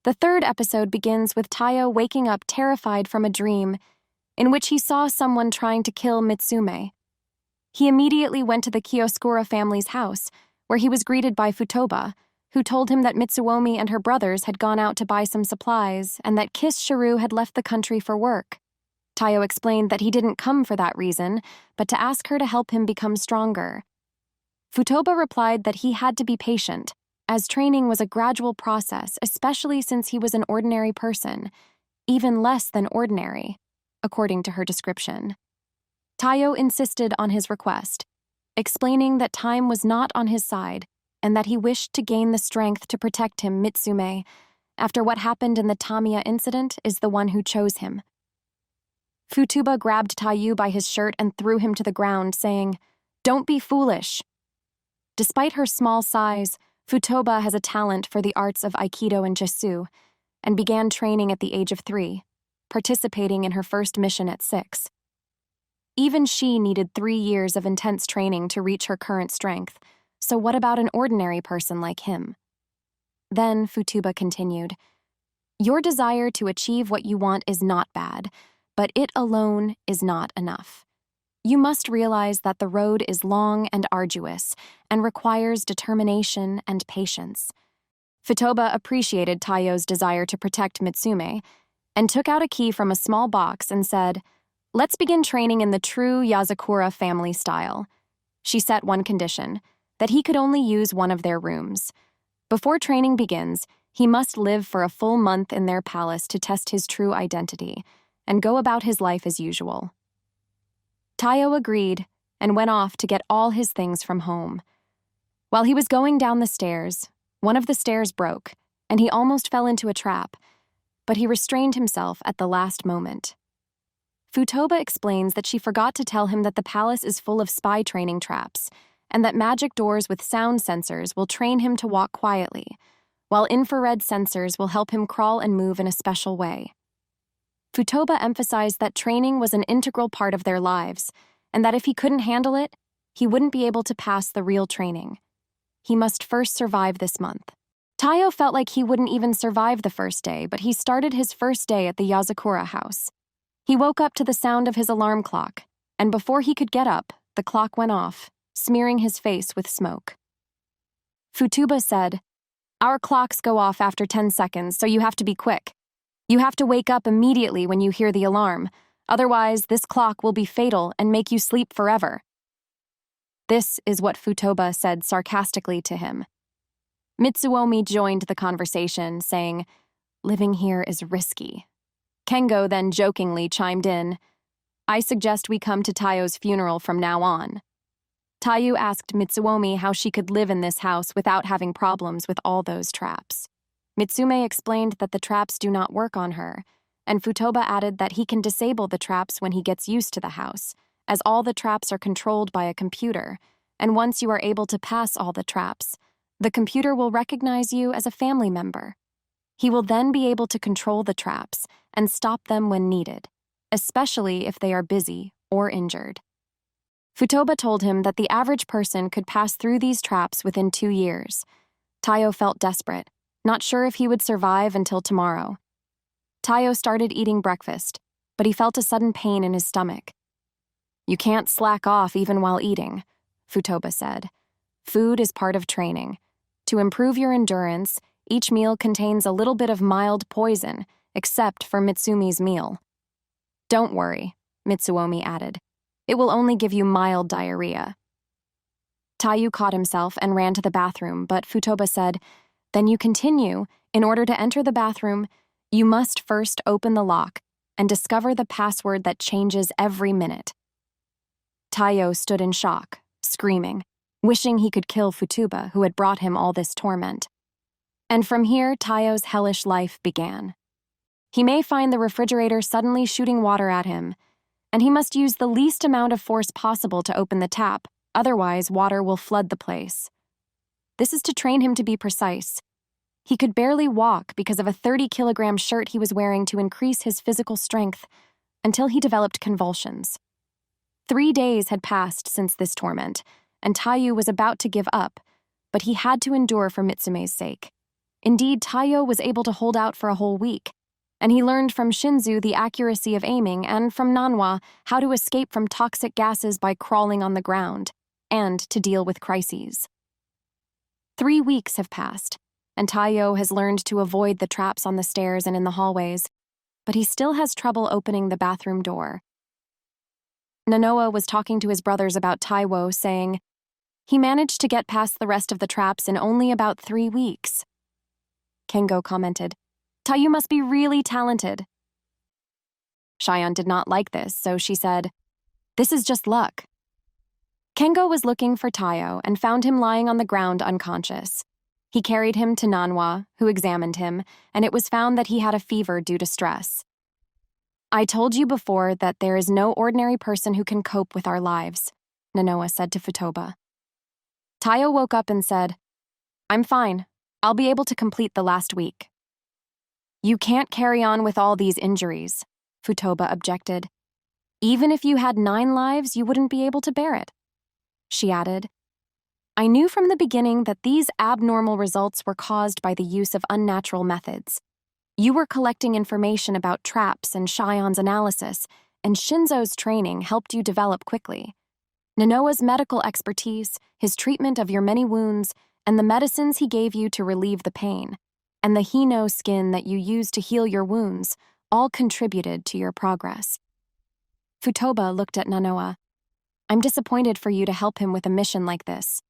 The third episode begins with Tayou waking up terrified from a dream in which he saw someone trying to kill Mitsume. He immediately went to the Kiyoskura family's house, where he was greeted by Futoba, who told him that Mitsuomi and her brothers had gone out to buy some supplies and that Kiss Shiru had left the country for work. Tayou explained that he didn't come for that reason, but to ask her to help him become stronger. Futoba replied that he had to be patient, as training was a gradual process, especially since he was an ordinary person, even less than ordinary, according to her description. Tayou insisted on his request, explaining that time was not on his side and that he wished to gain the strength to protect him, Mitsume, after what happened in the Tamiya incident, is the one who chose him. Futoba grabbed Tayou by his shirt and threw him to the ground, saying, "Don't be foolish." Despite her small size, Futoba has a talent for the arts of Aikido and Jiu-Jitsu, and began training at the age of 3, participating in her first mission at 6. Even she needed 3 years of intense training to reach her current strength, so what about an ordinary person like him? Then Futoba continued, "Your desire to achieve what you want is not bad, but it alone is not enough. You must realize that the road is long and arduous and requires determination and patience." Futoba appreciated Tayou's desire to protect Mitsume and took out a key from a small box and said, "Let's begin training in the true Yazakura family style." She set one condition, that he could only use one of their rooms. Before training begins, he must live for a full month in their palace to test his true identity and go about his life as usual. Tayou agreed and went off to get all his things from home. While he was going down the stairs, one of the stairs broke, and he almost fell into a trap, but he restrained himself at the last moment. Futoba explains that she forgot to tell him that the palace is full of spy training traps, and that magic doors with sound sensors will train him to walk quietly, while infrared sensors will help him crawl and move in a special way. Futoba emphasized that training was an integral part of their lives, and that if he couldn't handle it, he wouldn't be able to pass the real training. He must first survive this month. Tayou felt like he wouldn't even survive the first day, but he started his first day at the Yazakura house. He woke up to the sound of his alarm clock, and before he could get up, the clock went off, smearing his face with smoke. Futoba said, "Our clocks go off after 10 seconds, so you have to be quick. You have to wake up immediately when you hear the alarm, otherwise this clock will be fatal and make you sleep forever." This is what Futoba said sarcastically to him. Mitsuomi joined the conversation, saying, "Living here is risky." Kengo then jokingly chimed in, "I suggest we come to Tayou's funeral from now on." Tayou asked Mitsuomi how she could live in this house without having problems with all those traps. Mitsume explained that the traps do not work on her, and Futoba added that he can disable the traps when he gets used to the house, as all the traps are controlled by a computer, and once you are able to pass all the traps, the computer will recognize you as a family member. He will then be able to control the traps and stop them when needed, especially if they are busy or injured. Futoba told him that the average person could pass through these traps within 2 years. Tayou felt desperate, not sure if he would survive until tomorrow. Tayou started eating breakfast, but he felt a sudden pain in his stomach. "You can't slack off even while eating," Futoba said. "Food is part of training. To improve your endurance, each meal contains a little bit of mild poison, except for Mitsumi's meal." "Don't worry," Mitsuomi added. "It will only give you mild diarrhea." Tayou caught himself and ran to the bathroom, but Futoba said, "Then you continue. In order to enter the bathroom, you must first open the lock and discover the password that changes every minute." Tayou stood in shock, screaming, wishing he could kill Futoba, who had brought him all this torment. And from here, Tayou's hellish life began. He may find the refrigerator suddenly shooting water at him, and he must use the least amount of force possible to open the tap, otherwise water will flood the place. This is to train him to be precise. He could barely walk because of a 30-kilogram shirt he was wearing to increase his physical strength, until he developed convulsions. 3 days had passed since this torment, and Tayou was about to give up, but he had to endure for Mitsume's sake. Indeed, Tayou was able to hold out for a whole week, and he learned from Shinzu the accuracy of aiming and from Nanhua how to escape from toxic gases by crawling on the ground, and to deal with crises. 3 weeks have passed, and Tayou has learned to avoid the traps on the stairs and in the hallways, but he still has trouble opening the bathroom door. Nanoa was talking to his brothers about Tayou, saying, "He managed to get past the rest of the traps in only about 3 weeks." Kengo commented, "Tayou must be really talented." Xian did not like this, so she said, "This is just luck." Kengo was looking for Tayou and found him lying on the ground unconscious. He carried him to Nanhua, who examined him, and it was found that he had a fever due to stress. "I told you before that there is no ordinary person who can cope with our lives," Nanoa said to Futoba. Tayou woke up and said, "I'm fine. I'll be able to complete the last week." "You can't carry on with all these injuries," Futoba objected. "Even if you had 9 lives, you wouldn't be able to bear it." She added, "I knew from the beginning that these abnormal results were caused by the use of unnatural methods. You were collecting information about traps and Xian's analysis, and Shinzo's training helped you develop quickly. Nanoa's medical expertise, his treatment of your many wounds, and the medicines he gave you to relieve the pain, and the Hino skin that you used to heal your wounds, all contributed to your progress." Futoba looked at Nanoa. "I'm disappointed for you to help him with a mission like this."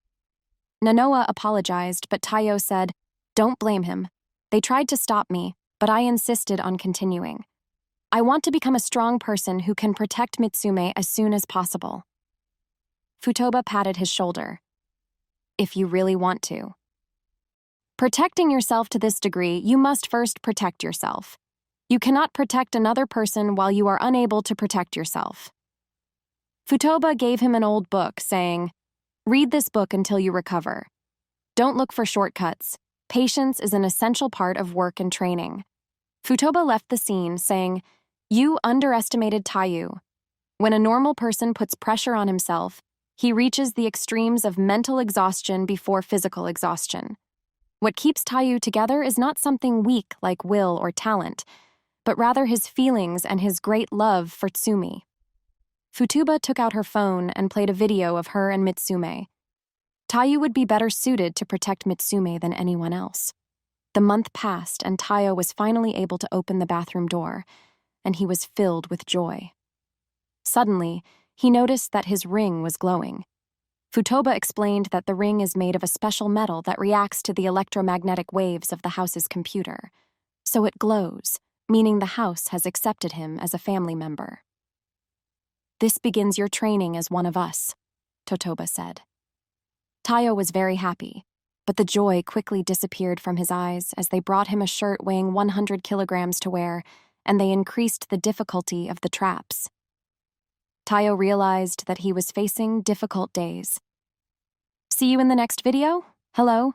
Nanoa apologized, but Tayou said, "Don't blame him. They tried to stop me, but I insisted on continuing. I want to become a strong person who can protect Mitsume as soon as possible." Futoba patted his shoulder. "If you really want to. Protecting yourself to this degree, you must first protect yourself. You cannot protect another person while you are unable to protect yourself." Futoba gave him an old book, saying, "Read this book until you recover. Don't look for shortcuts. Patience is an essential part of work and training." Futoba left the scene, saying, "You underestimated Tayou. When a normal person puts pressure on himself, he reaches the extremes of mental exhaustion before physical exhaustion. What keeps Tayou together is not something weak like will or talent, but rather his feelings and his great love for Tsumi." Futoba took out her phone and played a video of her and Mitsume. Tayou would be better suited to protect Mitsume than anyone else. The month passed, and Tayou was finally able to open the bathroom door, and he was filled with joy. Suddenly, he noticed that his ring was glowing. Futoba explained that the ring is made of a special metal that reacts to the electromagnetic waves of the house's computer. So it glows, meaning the house has accepted him as a family member. "This begins your training as one of us," Totoba said. Tayou was very happy, but the joy quickly disappeared from his eyes as they brought him a shirt weighing 100 kilograms to wear, and they increased the difficulty of the traps. Tayou realized that he was facing difficult days. See you in the next video. Hello.